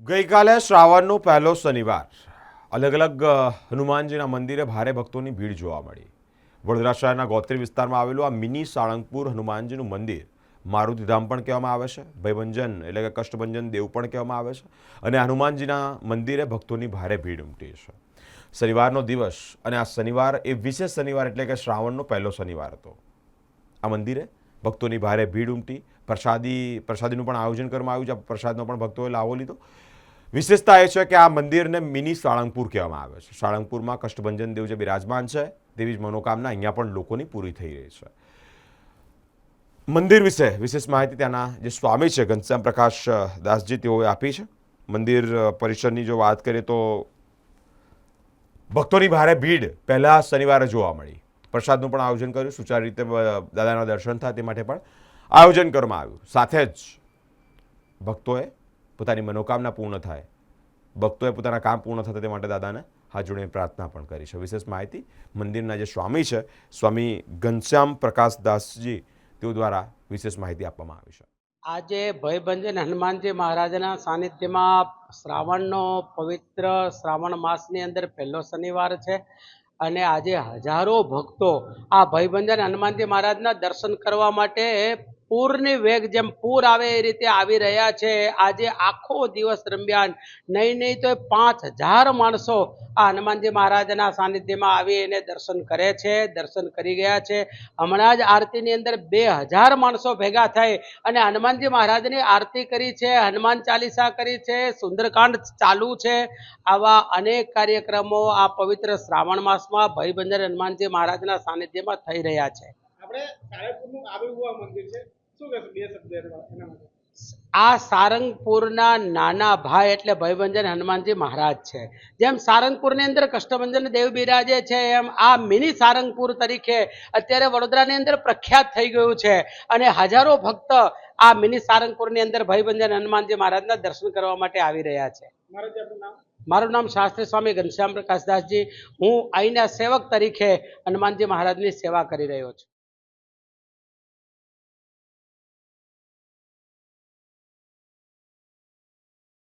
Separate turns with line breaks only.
ગઈકાલે શ્રાવણનો પહેલો શનિવાર અલગ અલગ હનુમાનજીના મંદિરે ભારે ભક્તોની ભીડ જોવા મળી। વડોદરા શહેરના ગોત્રી વિસ્તારમાં આવેલું આ મિની સાળંગપુર હનુમાનજીનું મંદિર મારુતિધામ પણ કહેવામાં આવે છે, ભયભંજન એટલે કે કષ્ટભંજન દેવ પણ કહેવામાં આવે છે અને હનુમાનજીના મંદિરે ભક્તોની ભારે ભીડ ઉમટી છે। શનિવારનો દિવસ અને આ શનિવાર એ વિશેષ શનિવાર એટલે કે શ્રાવણનો પહેલો શનિવાર હતો। આ મંદિરે ભક્તોની ભારે ભીડ ઉમટી પ્રસાદીનું પણ આયોજન કરવામાં આવ્યું છે। પ્રસાદનો પણ ભક્તોએ લાવો લીધો। વિશેષતા એ છે કે આ મંદિરને મિની સાળંગપુર કહેવામાં આવે છે। સાળંગપુરમાં કષ્ટભંજન દેવ જે બિરાજમાન છે તેવી જ મનોકામના અહીંયા પણ લોકોની પૂરી થઈ રહી છે। મંદિર વિશે વિશેષ માહિતી ત્યાંના જે સ્વામી છે ઘનશ્યામ પ્રકાશ દાસજી તેઓએ આપી છે। મંદિર પરિસરની જો વાત કરીએ તો ભક્તોની ભારે ભીડ પહેલા શનિવારે જોવા મળી। પ્રસાદનું પણ આયોજન કર્યું, સુચાरू રીતે દાદાના દર્શન થાય તે માટે પણ આયોજન કરવામાં આવ્યું। સાથે જ ભક્તોએ પોતાની મનોકામના પૂર્ણ થાય, ભક્તોએ પોતાના કામ પૂર્ણ થતા તે માટે દાદાને હાથ જોડીને પ્રાર્થના પણ કરી છે। વિશેષ માહિતી મંદિરના જે સ્વામી છે સ્વામી ઘનશ્યામ પ્રકાશ દાસજી તેઓ દ્વારા વિશેષ માહિતી આપવામાં આવી છે।
આજે ભયભંજન હનુમાનજી મહારાજના સાનિધ્યમાં શ્રાવણનો પવિત્ર શ્રાવણ માસની અંદર પહેલો શનિવાર છે અને આજે હજારો ભક્તો આ ભયભંજન હનુમાનજી મહારાજના દર્શન કરવા માટે પૂરની વેગ જેમ પૂર આવે એ રીતે આવી રહ્યા છે। આજે આખો દિવસ દરમિયાન નહીં તો 5000 માણસો આ હનુમાનજી મહારાજના સાનિધ્યમાં આવી એને દર્શન કરે છે, દર્શન કરી ગયા છે। હમણાં જ આરતીની અંદર 2000 માણસો ભેગા થઈ અને હનુમાનજી મહારાજની આરતી કરી છે, હનુમાન ચાલીસા કરી છે, સુંદરકાંડ ચાલુ છે। આવા અનેક કાર્યક્રમો આ પવિત્ર શ્રાવણ માસમાં ભયભંજન હનુમાનજી મહારાજના સાનિધ્યમાં થઈ રહ્યા છે।
આપણે સારંગપુરનું આબેહૂબ મંદિર છે, શું કહેશો બે શબ્દ એના માટે?
આ સારંગપુરના નાના ભાઈ એટલે ભયભંજન હનુમાનજી મહારાજ છે। જેમ સારંગપુરની અંદર કષ્ટભંજન દેવ બિરાજે છે એમ આ મિની સારંગપુર તરીકે અત્યારે વડોદરાની અંદર પ્રખ્યાત થઈ ગયું છે અને હજારો ભક્ત આ મિની સારંગપુરની અંદર ભયભંજન હનુમાનજી મહારાજના દર્શન કરવા માટે આવી રહ્યા છે। મારું નામ શાસ્ત્રી સ્વામી ઘનશ્યામ પ્રકાશ દાસજી। હું અહીંના સેવક તરીકે હનુમાનજી મહારાજની સેવા કરી રહ્યો છું।